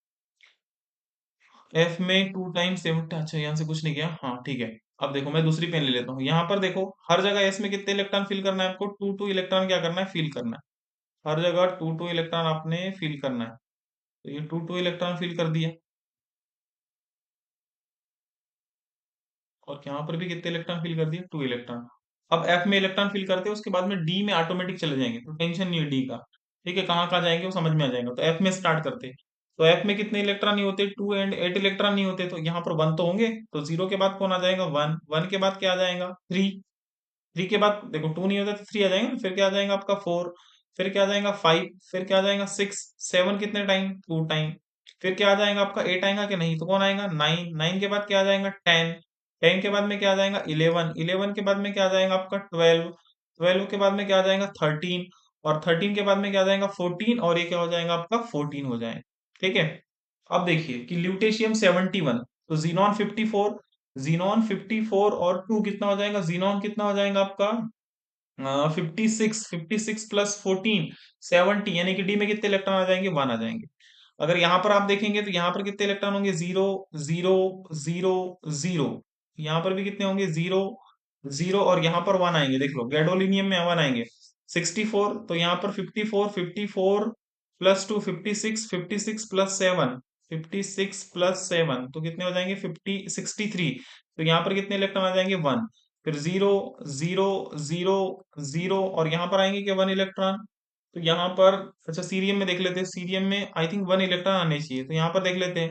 एफ में 2 टाइम 7, अच्छा यहाँ से कुछ नहीं किया, हाँ ठीक है। अब देखो मैं दूसरी पेन ले लेता हूँ। यहाँ पर देखो हर जगह एस में कितने इलेक्ट्रॉन फिल करना है आपको, 2 2 इलेक्ट्रॉन क्या करना है, फिल करना है। हर जगह 2 2 इलेक्ट्रॉन आपने फिल करना है। तो ये 2 2 इलेक्ट्रॉन फिल कर दिया, और यहाँ पर भी कितने इलेक्ट्रॉन फिल कर दिए, 2 इलेक्ट्रॉन। अब एफ में इलेक्ट्रॉन फिल करते हैं, उसके बाद में डी में ऑटोमेटिक चले जाएंगे, तो टेंशन नहीं है डी का, ठीक है, कहाँ कहाँ जाएंगे वो समझ में आ जाएगा। तो एफ में स्टार्ट करते हैं। तो एफ में कितने इलेक्ट्रॉन नहीं होते, 2 एंड 8 इलेक्ट्रॉन नहीं होते, तो यहाँ पर 1 तो होंगे। तो 0 के बाद कौन आ जाएगा, 1, 1 के बाद क्या आ जाएगा, 3, 3 के बाद देखो 2 नहीं होता तो 3 आ जाएंगे, फिर क्या आ जाएगा आपका 4, फिर क्या आ जाएगा 5, फिर क्या आ जाएगा 6, 7 कितने टाइम, 2 टाइम, फिर क्या आ जाएगा आपका 8 आएगा कि नहीं, तो कौन आएगा 9, 9 के बाद क्या आ जाएगा 10, 10 के बाद में क्या आ जाएगा 11, 11 के बाद में क्या आ जाएगा आपका 12, 12 के बाद में क्या आ जाएगा 13, और 13 के बाद में क्या आ जाएगा 14, और ये क्या हो जाएगा आपका 14 हो जाएगा, ठीक है। अब देखिए कि ल्यूटेशियम 71, तो जीनॉन 54, जीनॉन 54 और 2 कितना हो जाएगा, जीनॉन कितना हो जाएगा आपका 56, 56 प्लस 14 70, यानी कि डी में कितने इलेक्ट्रॉन आ जाएंगे, 1 आ जाएंगे। अगर यहाँ पर आप देखेंगे तो यहाँ पर कितने इलेक्ट्रॉन होंगे, 0 0 0 0, यहाँ पर भी कितने होंगे, 0 0, और यहाँ पर 1 आएंगे, देख लो गैडोलिनियम में 1 आएंगे। 64, तो यहाँ पर 54, 54 प्लस 2 56, 56 प्लस 7 56 प्लस 7, तो कितने हो जाएंगे 63। तो यहाँ पर कितने इलेक्ट्रॉन आ जाएंगे, 1। फिर 0 0 0 0, और यहाँ पर आएंगे क्या, 1 इलेक्ट्रॉन। तो यहाँ पर, अच्छा सीरियम में देख लेते हैं, सीरियम में आई थिंक 1 इलेक्ट्रॉन आने चाहिए, तो यहाँ पर देख लेते हैं।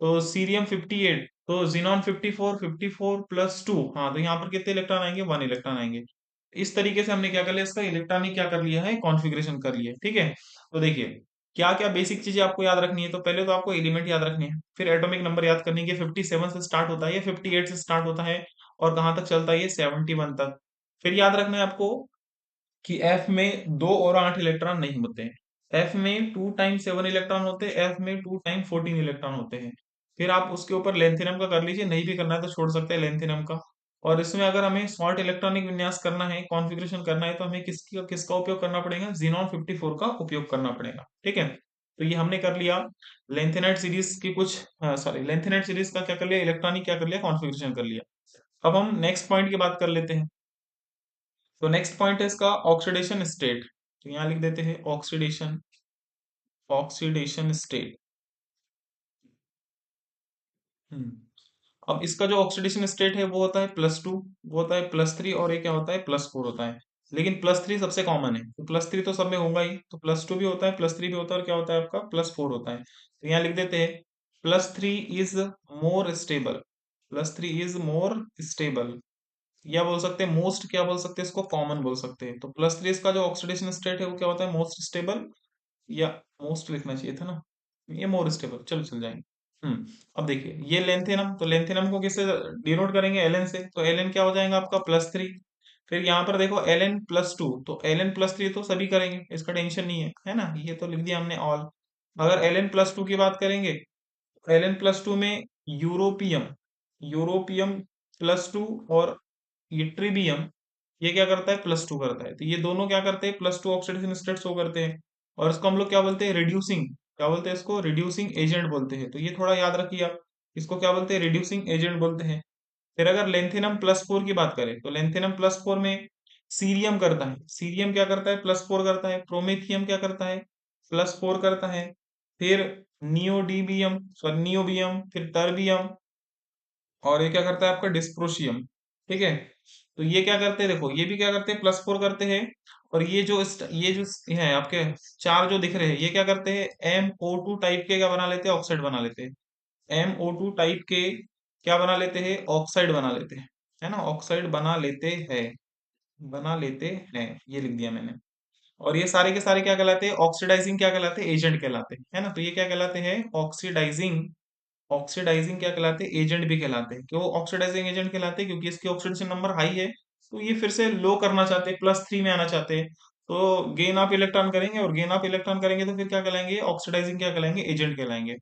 तो सीरियम 58, तो जीनॉन 54, 54 प्लस 2, हाँ तो यहाँ पर कितने इलेक्ट्रॉन आएंगे, 1 इलेक्ट्रॉन आएंगे। इस तरीके से हमने क्या कर लिया, इसका इलेक्ट्रॉनिक क्या कर लिया है, कॉन्फ़िगरेशन कर लिया है, ठीक है। तो देखिए क्या क्या बेसिक चीजें आपको याद रखनी है, तो पहले तो आपको एलिमेंट याद रखने हैं, फिर एटॉमिक नंबर याद करने के, 57 से स्टार्ट होता है या 58 से स्टार्ट होता है और कहाँ तक चलता है, ये 71 तक। फिर याद रखना है आपको कि एफ में 2 और 8 इलेक्ट्रॉन नहीं होते हैं, एफ में 2 टाइम 7 इलेक्ट्रॉन होते हैं, एफ में 2 टाइम 14 इलेक्ट्रॉन होते हैं। फिर आप उसके ऊपर लेंथेनम का कर लीजिए, नहीं भी करना है तो छोड़ सकते हैं लेंथेनम का। और इसमें अगर हमें शॉर्ट इलेक्ट्रॉनिक विन्यास करना है, कॉन्फ़िगरेशन करना है, तो हमें किसका उपयोग करना पड़ेगा, जीनॉन 54 का उपयोग करना पड़ेगा। ठीक है, तो ये हमने कर लिया लेंथेनाइट सीरीज की कुछ, सॉरी लेंथेनाइट सीरीज का क्या कर लिया, इलेक्ट्रॉनिक क्या कर लिया, कॉन्फ़िगरेशन कर लिया। अब हम नेक्स्ट पॉइंट की बात कर लेते हैं। तो नेक्स्ट पॉइंट है इसका ऑक्सीडेशन स्टेट। तो यहाँ लिख देते हैं ऑक्सीडेशन, ऑक्सीडेशन स्टेट। हम्म अब इसका जो ऑक्सीडेशन स्टेट है वो होता है +2, वो होता है +3, और ये क्या होता है, +4 होता है। लेकिन +3 सबसे कॉमन है, तो +3 तो सब में होगा ही, तो +2 भी होता है, +3 भी होता है, और क्या होता है आपका, +4 होता है। तो यहाँ लिख देते हैं +3 is more stable, +3 is more stable, या बोल सकते हैं मोस्ट, क्या बोल सकते हैं इसको, कॉमन बोल सकते हैं। तो +3 इसका जो ऑक्सीडेशन स्टेट है वो क्या होता है, मोस्ट स्टेबल, या मोस्ट लिखना चाहिए था ना, ये मोर स्टेबल, चलो चल जाएंगे। अब देखिए ये लेंथेनम, तो लेंथेनम को किससे डिनोट करेंगे, एल से, तो एल क्या हो जाएगा आपका, +3। फिर यहाँ पर देखो Ln+2, तो Ln+3 तो सभी करेंगे, इसका टेंशन नहीं है ना, ये तो लिख दिया हमने ऑल। अगर Ln+2 की बात करेंगे, Ln+2 में यूरोपियम, यूरोपियम+2 और ये ट्रिबियम, ये क्या करता है, +2 करता है, तो ये दोनों क्या करते हैं, +2 ऑक्सीडेशन स्टेट शो करते हैं। और इसको हम लोग क्या बोलते हैं, रिड्यूसिंग, क्या बोलते हैं इसको, रिड्यूसिंग एजेंट बोलते हैं। तो ये थोड़ा याद रखिए आप, इसको क्या बोलते हैं, रिड्यूसिंग एजेंट बोलते हैं। फिर अगर लेंथेनम+4 की बात करें, तो लेंथेनम+4 में सीरियम करता है, सीरियम क्या करता है, +4 करता है, प्रोमेथियम क्या करता है, +4 करता है। फिर नियोडीबियम, सॉरी नियोबियम, फिर टर्बियम, और ये क्या करता है आपका, डिस्प्रोशियम। ठीक है, तो ये क्या करते हैं, देखो ये भी क्या करते हैं, +4 करते हैं। और ये जो है आपके चार जो दिख रहे हैं, ये क्या करते हैं, MO2 टाइप के क्या बना लेते हैं, ऑक्साइड बना लेते हैं, MO2 टाइप के क्या बना लेते हैं, ऑक्साइड बना लेते हैं, है ना, ऑक्साइड बना लेते हैं, बना लेते हैं, ये लिख दिया मैंने। और ये सारे के सारे क्या कहलाते हैं, ऑक्सीडाइजिंग क्या कहलाते हैं, एजेंट कहलाते हैं, है ना। तो ये क्या कहलाते हैं, ऑक्सीडाइजिंग, ऑक्सीडाइजिंग क्या कहलाते हैं, एजेंट भी कहलाते हैं। क्यों ऑक्सीडाइजिंग एजेंट कहलाते हैं, क्योंकि इसकी ऑक्सीडेशन नंबर हाई है, तो ये फिर से लो करना चाहते हैं, +3 में आना चाहते हैं, तो गेन ऑफ इलेक्ट्रॉन करेंगे, और गेन ऑफ इलेक्ट्रॉन करेंगे तो फिर क्या कहलाएंगे, ऑक्सीडाइजिंग क्या कहलाएंगे, एजेंट कहलाएंगे।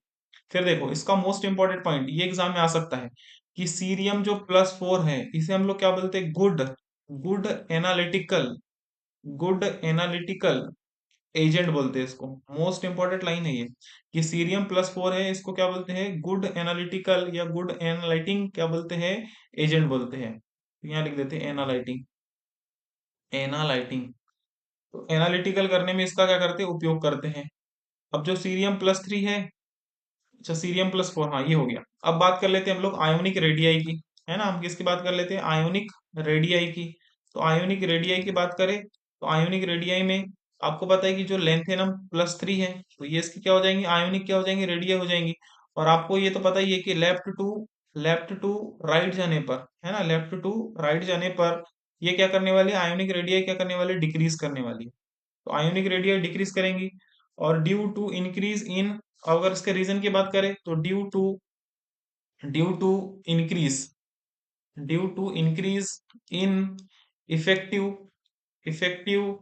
फिर देखो इसका मोस्ट इंपॉर्टेंट पॉइंट, ये एग्जाम में आ सकता है कि सीरियम जो +4 है, इसे हम लोग क्या बोलते हैं, good, good analytical, good analytical agent बोलते हैं इसको। मोस्ट इंपॉर्टेंट लाइन है ये, कि सीरियम +4 है, इसको क्या बोलते हैं, गुड एनालिटिकल या गुड एनालाइटिंग क्या बोलते हैं, एजेंट बोलते हैं। तो यहाँ लिख देते हैं एनालाइटिंग, एनालाइटिंग। तो एनालिटिकल करने में इसका क्या करते हैं, उपयोग करते हैं। अब जो सीरियम +3 है, अच्छा सीरियम +4, हाँ ये हो गया। अब बात कर लेते हैं हम लोग आयोनिक रेडियाई की, है ना, हम किसकी बात कर लेते हैं, आयोनिक रेडियाई की। तो आयोनिक रेडियाई की बात करें, तो आयोनिक रेडियाई में आपको पता है कि जो लेंथेनम +3 है, तो ये इसकी क्या हो जाएंगी, आयोनिक क्या हो जाएंगी, रेडियाई हो जाएंगी। और आपको ये तो पता ही है कि लेफ्ट टू राइट जाने पर, है ना, लेफ्ट टू राइट जाने पर ये क्या करने वाली है, आयोनिक रेडियाई क्या करने वाली है, डिक्रीज करने वाली है। तो आयोनिक रेडियाई डिक्रीज करेंगी। और ड्यू टू इंक्रीज इन, अगर इसके रीजन की बात करें, तो due to increase, due to increase in effective, effective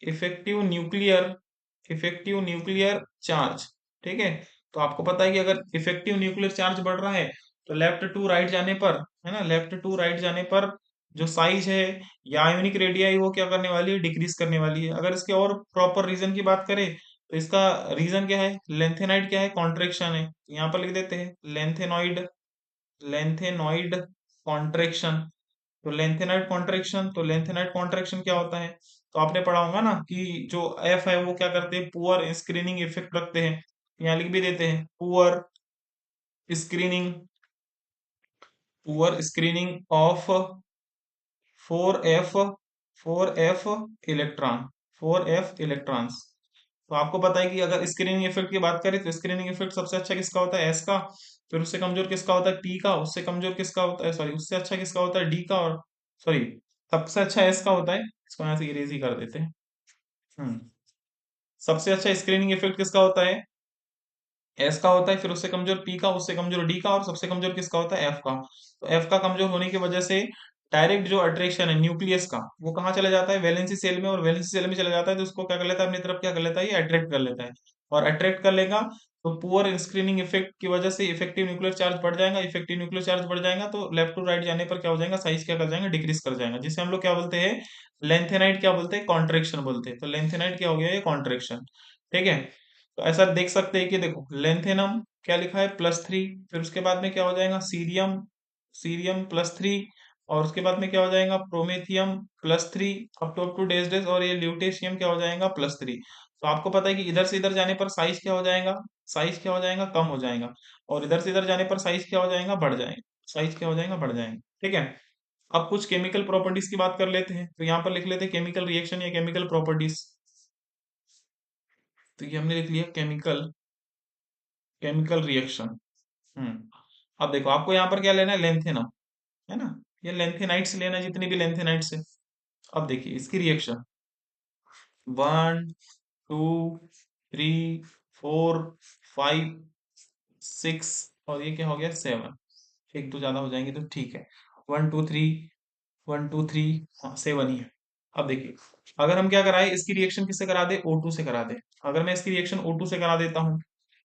effective nuclear, effective nuclear charge. ठीक है, तो आपको पता है कि अगर इफेक्टिव न्यूक्लियर चार्ज बढ़ रहा है, तो लेफ्ट टू राइट जाने पर, है ना, लेफ्ट टू राइट जाने पर जो साइज है या आयोनिक रेडियाई वो क्या करने वाली है, डिक्रीज करने वाली है। अगर इसके और प्रॉपर रीजन की बात करें, तो इसका रीजन क्या है, लेंथेनाइड क्या है, कॉन्ट्रेक्शन है, तो यहाँ पर लिख देते हैं लेंथेनॉइड, लेंथेनॉइड कॉन्ट्रेक्शन। तो लेंथेनाइड कॉन्ट्रेक्शन, तो लेंथेनाइड कॉन्ट्रेक्शन क्या होता है, तो आपने पढ़ा होगा ना कि जो एफ है वो क्या करते हैं, पुअर स्क्रीनिंग इफेक्ट रखते हैं। यहाँ लिख भी देते हैं poor screening, poor screening of 4f, 4f electron, 4f electrons. तो आपको पता है कि अगर स्क्रीनिंग इफेक्ट की बात करें, तो स्क्रीनिंग इफेक्ट सबसे अच्छा किसका होता है, एस का। फिर उससे कमजोर किसका होता है, पी का। उससे कमजोर किसका होता है, सॉरी उससे अच्छा किसका होता है, डी का। और सॉरी सबसे अच्छा एस का होता है। इसको यहाँ से इरेज ही कर देते हैं। हम्म सबसे अच्छा स्क्रीनिंग इफेक्ट किसका होता है? एस का होता है, फिर उससे कमजोर पी का, उससे कमजोर डी का, और सबसे कमजोर किसका होता है? एफ का। तो एफ का कमजोर होने की वजह से डायरेक्ट जो अट्रैक्शन है न्यूक्लियस का, वो कहाँ चला जाता है? वैलेंसी सेल में, और वैलेंसी सेल में चला जाता है तो उसको क्या कर लेता है? अपनी तरफ क्या कर लेता है? ये अट्रैक्ट कर लेता है। और अट्रैक्ट कर लेगा तो पुअर स्क्रीनिंग इफेक्ट की वजह से इफेक्टिव न्यूक्लियर चार्ज बढ़ जाएगा। इफेक्टिव न्यूक्लियर चार्ज बढ़ जाएगा तो लेफ्ट टू राइट जाने पर क्या हो जाएगा? साइज क्या कर जाएगा? डिक्रीज कर जाएगा, जिसे हम लोग क्या बोलते हैं? लेंथेनाइट क्या बोलते हैं? कॉन्ट्रेक्शन बोलते हैं। तो लेंथेनाइट क्या हो गया? ये कॉन्ट्रेक्शन। ठीक है। तो ऐसा देख सकते हैं कि देखो लेंथेनम क्या लिखा है? +3। फिर उसके बाद में क्या हो जाएगा? Cerium, cerium +3। और उसके बाद में क्या हो जाएगा? Promethium +3। Up to days days. और ये ल्यूटेशियम क्या हो जाएगा? +3। तो आपको पता है कि इधर से इधर जाने पर साइज क्या हो जाएगा? साइज क्या हो जाएगा? कम हो जाएगा। और इधर से इधर जाने पर साइज क्या हो जाएगा? बढ़ जाएगा। साइज क्या हो जाएगा? बढ़ जाएगा। ठीक है। अब कुछ केमिकल प्रॉपर्टीज की बात कर लेते हैं, तो यहाँ पर लिख लेते हैं केमिकल रिएक्शन या केमिकल प्रॉपर्टीज। तो ये हमने लिख लिया केमिकल, केमिकल रिएक्शन। अब देखो आपको यहाँ पर क्या लेना है? लेंथेनम, है ना? ये लेंथेनाइट्स लेना है, जितनी भी लेंथेनाइट्स है। अब देखिए इसकी रिएक्शन 1 2 3 4 5 6, और ये क्या हो गया? 7। एक दो ज्यादा हो जाएंगे तो ठीक है। 1 2 3, 1 2 3, हाँ 7 ही है। अब देखिए अगर हम क्या कराए, इसकी रिएक्शन किससे करा दे? O2 से करा दे। अगर मैं इसकी रिएक्शन O2 से करा देता हूँ,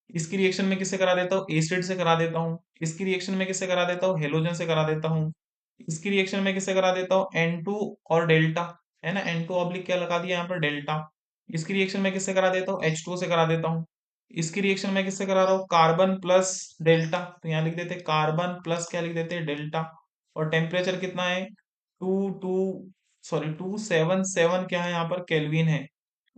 इसकी रिएक्शन में किससे करा देता हूँ? एसिड से करा देता हूँ। इसकी रिएक्शन में किससे करा देता हूँ? हेलोजन से करा देता हूँ। इसकी रिएक्शन में किससे करा देता हूँ? N2 और डेल्टा, है ना? N2 ऑब्लिक क्या लगा दिया यहाँ पर? डेल्टा। इसकी रिएक्शन में किससे करा देता हूँ? H2 से करा देता हूँ। इसकी रिएक्शन में किससे करा रहा हूँ? Carbon plus delta. तो यहाँ लिख देते कार्बन प्लस क्या लिख देते? डेल्टा। और टेम्परेचर कितना है? 277 क्या है यहाँ पर? केल्विन है।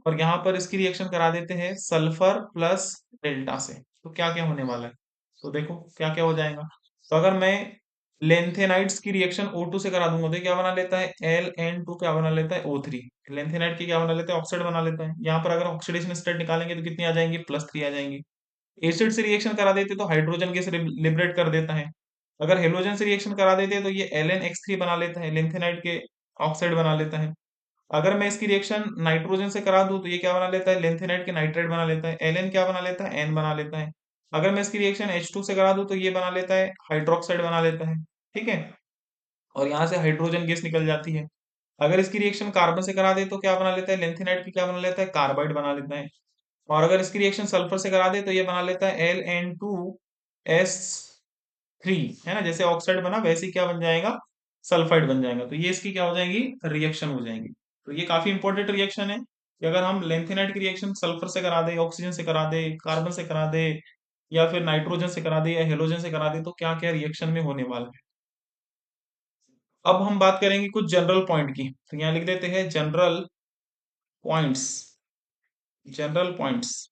और यहाँ पर इसकी रिएक्शन करा देते हैं सल्फर प्लस डेल्टा से। तो क्या क्या होने वाला है? तो देखो क्या क्या हो जाएगा। तो अगर मैं लेंथेनाइड्स की रिएक्शन O2 से करा दूंगा तो ये क्या बना लेता है? LN2 क्या बना लेता है? O3। लेंथेनाइड की क्या बना लेता है? ऑक्साइड बना लेता है। यहाँ पर अगर ऑक्सीडेशन स्टेट निकालेंगे तो कितनी आ जाएंगी? +3 आ जाएंगी। एसिड से रिएक्शन करा देते तो हाइड्रोजन गैस लिबरेट कर देता है। अगर हेलोजन से रिएक्शन करा देते तो ये LnX3 बना लेता है, लेंथेनाइड के ऑक्साइड बना लेता है। अगर मैं इसकी रिएक्शन नाइट्रोजन से करा दूं तो ये क्या बना लेता है? लेंथेनाइड के नाइट्रेट बना लेता है। Ln क्या बना लेता है? N बना लेता है। अगर मैं इसकी रिएक्शन H2 से करा दूं तो ये बना लेता है हाइड्रोक्साइड बना लेता है। ठीक है। और यहाँ से हाइड्रोजन गैस निकल जाती है। अगर इसकी रिएक्शन कार्बन से करा दे तो क्या बना लेता है? लेंथेनाइड की क्या बना लेता है? कार्बाइड बना लेता है। और अगर इसकी रिएक्शन सल्फर से करा दे तो ये बना लेता है Ln2S3, है ना? जैसे ऑक्साइड बना वैसे ही क्या बन जाएगा? सल्फाइड बन जाएगा। तो ये इसकी क्या हो जाएगी? रिएक्शन हो जाएगी। तो ये काफी इंपॉर्टेंट रिएक्शन है कि अगर हम लेंथेनाइड की रिएक्शन सल्फर से करा दे, ऑक्सीजन से करा दे, कार्बन से करा दे, या फिर नाइट्रोजन से करा दे, या हेलोजन से करा दे, तो क्या क्या रिएक्शन में होने वाला है। अब हम बात करेंगे कुछ जनरल पॉइंट की, तो यहाँ लिख देते हैं जनरल पॉइंट्स। जनरल पॉइंट्स,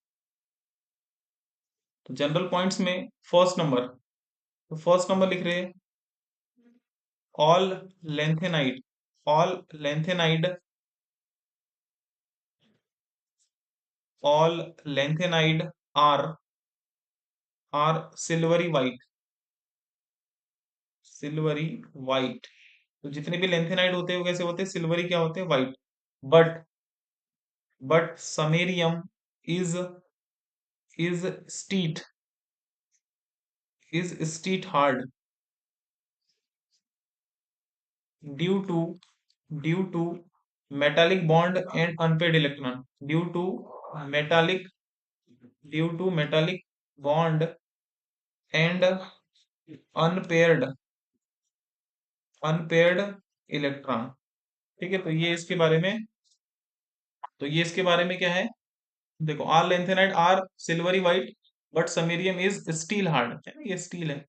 तो जनरल पॉइंट्स में फर्स्ट नंबर, तो फर्स्ट नंबर लिख रहे हैं all lanthanide, all lanthanide, all lanthanide are, are silvery white, silvery white. तो जितने भी लेंथेनाइड होते हैं वो कैसे होते हैं? सिल्वरी क्या होते हैं? White. But, but samarium is, is still, is still hard due to, due to metallic bond and unpaid electron, due to metallic, due to metallic bond and unpaired, unpaired electron. ठीक है। तो ये इसके बारे में, तो ये इसके बारे में क्या है? देखो are lanthanide are silvery white, but samarium is steel hard, है ना? ये स्टील है।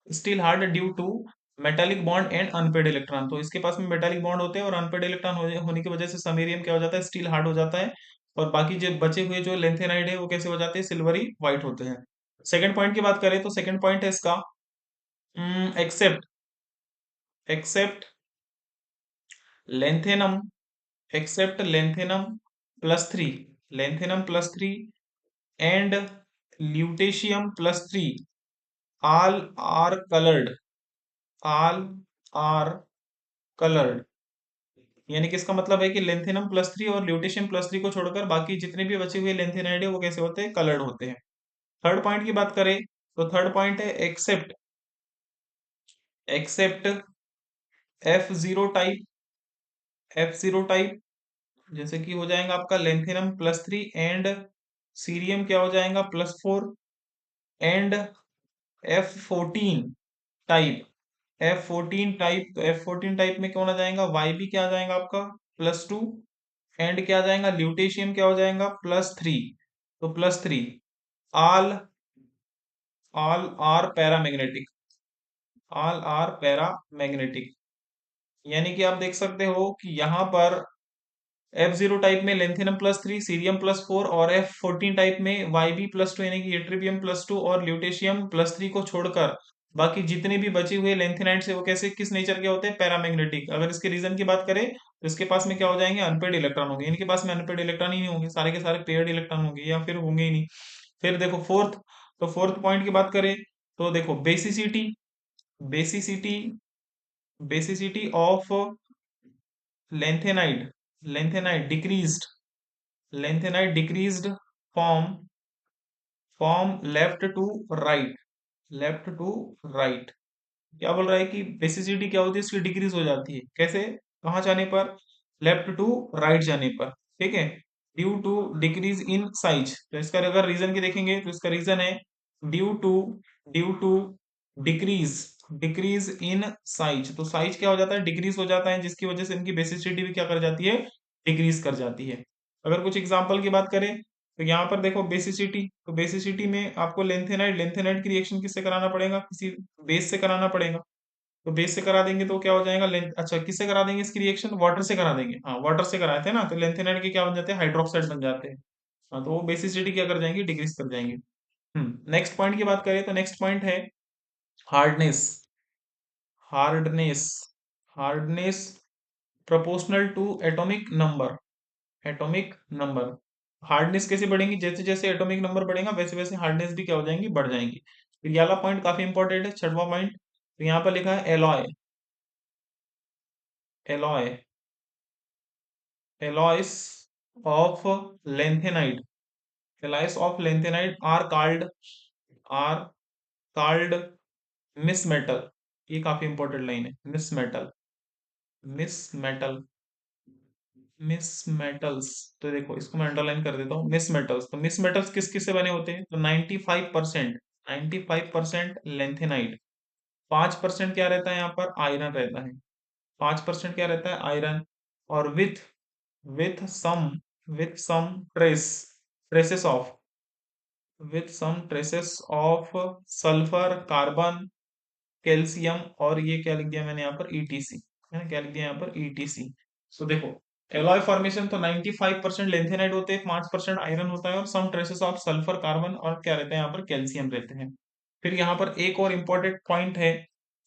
Steel hard due to metallic bond and unpaid electron. तो इसके पास में मेटालिक बॉन्ड होते हैं और अनपेड इलेक्ट्रॉन होने की वजह से समेरियम क्या हो जाता है? स्टील हार्ड हो जाता है। और बाकी जो बचे हुए जो लेंथेनाइड है वो कैसे हो जाते हैं? सिल्वरी व्हाइट होते हैं। सेकंड पॉइंट की बात करें तो सेकंड पॉइंट है इसका except, except lanthanum, except lanthanum +3, lanthanum +3 and lutetium +3, all are colored, all are colored, यानी कि इसका मतलब है कि लेंथेनम प्लस थ्री और ल्यूटेशियम प्लस थ्री को छोड़कर बाकी जितने भी बचे हुए लेंथेनाइड है वो कैसे होते हैं, कलर्ड होते हैं। थर्ड पॉइंट की बात करें तो थर्ड पॉइंट है except, except F zero type, F zero type जैसे कि हो जाएगा आपका lanthanum plus three and cerium क्या हो जाएगा plus four, and F fourteen type, F fourteen type, तो एफ फोर्टीन टाइप में कौन आ जाएगा, वाई बी क्या आ जाएगा आपका प्लस टू, एंड क्या आ जाएगा ल्यूटेशियम क्या हो जाएगा प्लस थ्री, तो plus three, all, all are paramagnetic, all are paramagnetic. यानी कि आप देख सकते हो कि यहाँ पर एफ जीरो टाइप में lanthanum plus three, cerium plus four, और एफ फोर्टीन टाइप में वाई बी प्लस टू यानी कि एट्रीबियम प्लस टू और ल्यूटेशियम प्लस थ्री को छोड़कर बाकी जितने भी बचे हुए लेंथेनाइड्स है वो कैसे किस नेचर के होते हैं, पैरामैग्नेटिक। अगर इसके रीजन की बात करें तो इसके पास में क्या हो जाएंगे, अनपेड इलेक्ट्रॉन होंगे, इनके पास में अनपेड इलेक्ट्रॉन ही नहीं होंगे, सारे के सारे पेयर्ड इलेक्ट्रॉन होंगे या फिर होंगे ही नहीं। फिर देखो फोर्थ, तो फोर्थ पॉइंट की बात करें तो देखो basicity, basicity, basicity of lanthanide, lanthanide decreased, lanthanide decreased from, from left to right, left to right. क्या बोल रहा है कि बेसिसिटी क्या होती है, इसकी डिक्रीज हो जाती है, कैसे, कहाँ जाने पर, लेफ्ट टू राइट जाने पर, ठीक है, due to decrease in size. तो इसका अगर रीजन की देखेंगे तो इसका रीजन है due to, due to decrease, decrease in size. तो साइज क्या हो जाता है, डिक्रीज हो जाता है, जिसकी वजह से इनकी बेसिसिटी भी क्या कर जाती है, डिक्रीज कर जाती है। अगर कुछ एग्जांपल की बात करें तो यहाँ पर देखो बेसिसिटी, तो बेसिसिटी में आपको लेंथेनाइड, लेंथेनाइड की रिएक्शन किससे कराना पड़ेगा, किसी बेस से कराना पड़ेगा। तो बेस से करा देंगे तो क्या हो जाएगा लेंथ, अच्छा किससे करा देंगे इसकी रिएक्शन, वाटर से करा देंगे, हाँ वाटर से कराए थे ना, तो लेंथेनाइड के क्या बन जाते हैं, हाइड्रोक्साइड बन जाते हैं। हाँ तो वो बेसिसिटी क्या कर जाएंगे, डिक्रीज कर जाएंगे। नेक्स्ट पॉइंट की बात करें तो नेक्स्ट पॉइंट है hardness, hardness, hardness proportional to atomic number, atomic number. Hardness कैसे बढ़ेंगी, जैसे जैसे एटॉमिक नंबर बढ़ेगा वैसे वैसे हार्डनेस भी क्या हो जाएंगी, बढ़ जाएंगी। तो ये वाला पॉइंट काफी इंपॉर्टेंट है, छठवां पॉइंट। तो यहाँ पर लिखा है alloy, alloy, alloys of lanthanide, alloys of lanthanide are called, are called misch metal. ये काफी इंपॉर्टेंट लाइन है, misch metal, misch metal, misch metals. तो देखो इसको मैं अंडरलाइन कर देता हूँ, मिस मेटल्स। तो मिस मेटल्स किस किस से बने होते हैं, तो 95%, 95% लेंथेनाइड, 5% क्या रहता है यहाँ पर, आयरन रहता है, 5% क्या रहता है, आयरन, और with some, with some trace, traces of, with some traces of sulphur, carbon, calcium, और ये क्या लिख दिया मैंने यहाँ पर ईटीसी, है ना, क्या लिख दिया यहाँ पर ईटीसी। तो देखो एलॉय फॉर्मेशन तो 95% लेंथेनाइड होते हैं, 5% आयरन होता है, और सम ट्रेसेस ऑफ सल्फर, कार्बन, और क्या रहते हैं यहाँ पर कैल्शियम रहते हैं। फिर यहाँ पर एक और इम्पोर्टेंट पॉइंट है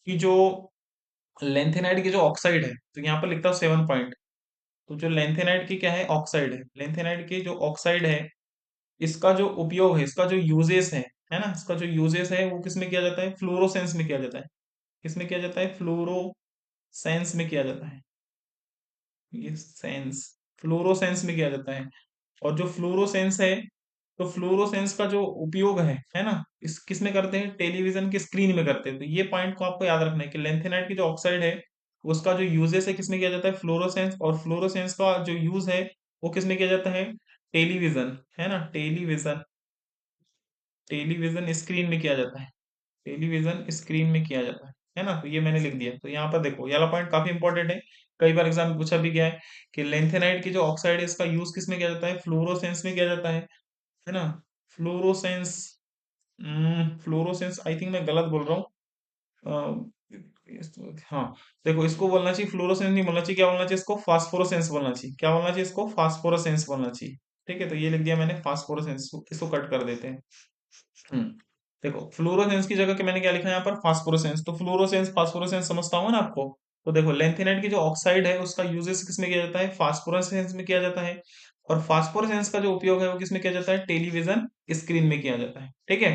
कि जो लेंथेनाइड की जो ऑक्साइड है, तो यहाँ पर लिखता हूँ 7 पॉइंट। तो जो लेंथेनाइड की क्या है, ऑक्साइड है, लेंथेनाइड की जो ऑक्साइड है, इसका जो उपयोग है, इसका जो यूजेस है ना, इसका जो यूजेस है वो किस में किया जाता है, फ्लोरोसेंस में किया जाता है, किसमें किया जाता है, फ्लोरोसेंस में किया जाता है, ये सेंस, फ्लोरोसेंस में किया जाता है। और जो फ्लोरोसेंस है, तो फ्लोरोसेंस का जो उपयोग है ना, इस किस में करते हैं, टेलीविजन की स्क्रीन में करते हैं। तो ये पॉइंट को आपको याद रखना है कि लेंथेनाइड की जो ऑक्साइड है उसका जो यूजेस है किसमें किया जाता है, फ्लोरोसेंस, और फ्लोरोसेंस का जो यूज है वो किसमें किया जाता है, टेलीविजन, है ना, टेलीविजन, टेलीविजन स्क्रीन में किया जाता है, टेलीविजन स्क्रीन में किया जाता है ना। तो ये मैंने लिख दिया। तो यहाँ पर देखो ये वाला पॉइंट काफी इंपॉर्टेंट है, कई बार एग्जाम में पूछा भी गया है कि लेंथेनाइड की जो ऑक्साइड है इसका यूज किस में किया जाता है, फ्लोरोसेंस में किया जाता है ना, फ्लोरोसेंस। फ्लोरोसेंस आई थिंक मैं गलत बोल रहा हूँ। हाँ, देखो इसको बोलना चाहिए फ्लोरोसेंस नहीं बोलना चाहिए, क्या बोलना चाहिए इसको, फास्फोरोसेंस बोलना चाहिए, क्या बोलना चाहिए इसको, फास्फोरोसेंस बोलना चाहिए। ठीक है, तो ये लिख दिया मैंने फास्फोरोसेंस, इसको कट कर देते हैं। हम्म देखो फ्लोरोसेंस की जगह के मैंने क्या लिखा है यहाँ पर, फास्फोरोसेंस। तो फ्लोरोसेंस फास्फोरोसेंस समझता हूँ ना आपको। तो देखो लेंथेनाइड की जो ऑक्साइड है उसका यूजेस किस में किया जाता है, फास्फोरोसेंस में किया जाता है, और फास्फोरोसेंस का जो उपयोग है वो किस में किया जाता है, टेलीविजन स्क्रीन में किया जाता है। ठीक है,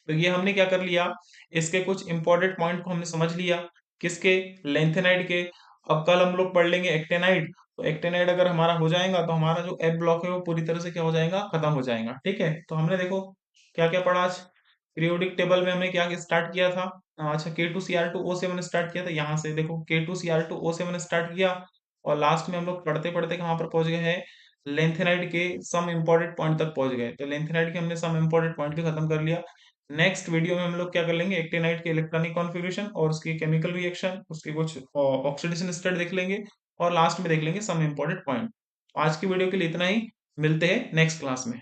तो ये हमने क्या कर लिया, इसके कुछ इंपॉर्टेंट पॉइंट को हमने समझ लिया, किसके, लेंथेनाइड के। अब कल हम लोग पढ़ लेंगे एक्टेनाइड, तो एक्टेनाइड अगर हमारा हो जाएगा तो हमारा जो एफ ब्लॉक है वो पूरी तरह से क्या हो जाएगा, खत्म हो जाएगा। ठीक है, तो हमने देखो क्या क्या पढ़ा आज। पीरियोडिक टेबल में हमने क्या स्टार्ट किया था, अच्छा K2Cr2O से मैंने स्टार्ट किया था, यहाँ से देखो K2Cr2O से मैंने स्टार्ट किया और लास्ट में हम लोग पढ़ते पढ़ते कहाँ पर पहुंच गए हैं, लेंथेनाइड के सम इंपॉर्टेंट पॉइंट तक पहुंच गए। तो लेंथेनाइड के हमने सम इंपॉर्टेंट पॉइंट भी खत्म कर लिया। नेक्स्ट वीडियो में हम लोग क्या कर लेंगे, एक्टेनाइड के इलेक्ट्रॉनिक कॉन्फ़िगरेशन और उसकी केमिकल रिएक्शन, उसके कुछ ऑक्सीडेशन स्टेट देख लेंगे और लास्ट में देख लेंगे सम इंपॉर्टेंट पॉइंट। आज की वीडियो के लिए इतना ही, मिलते हैं नेक्स्ट क्लास में।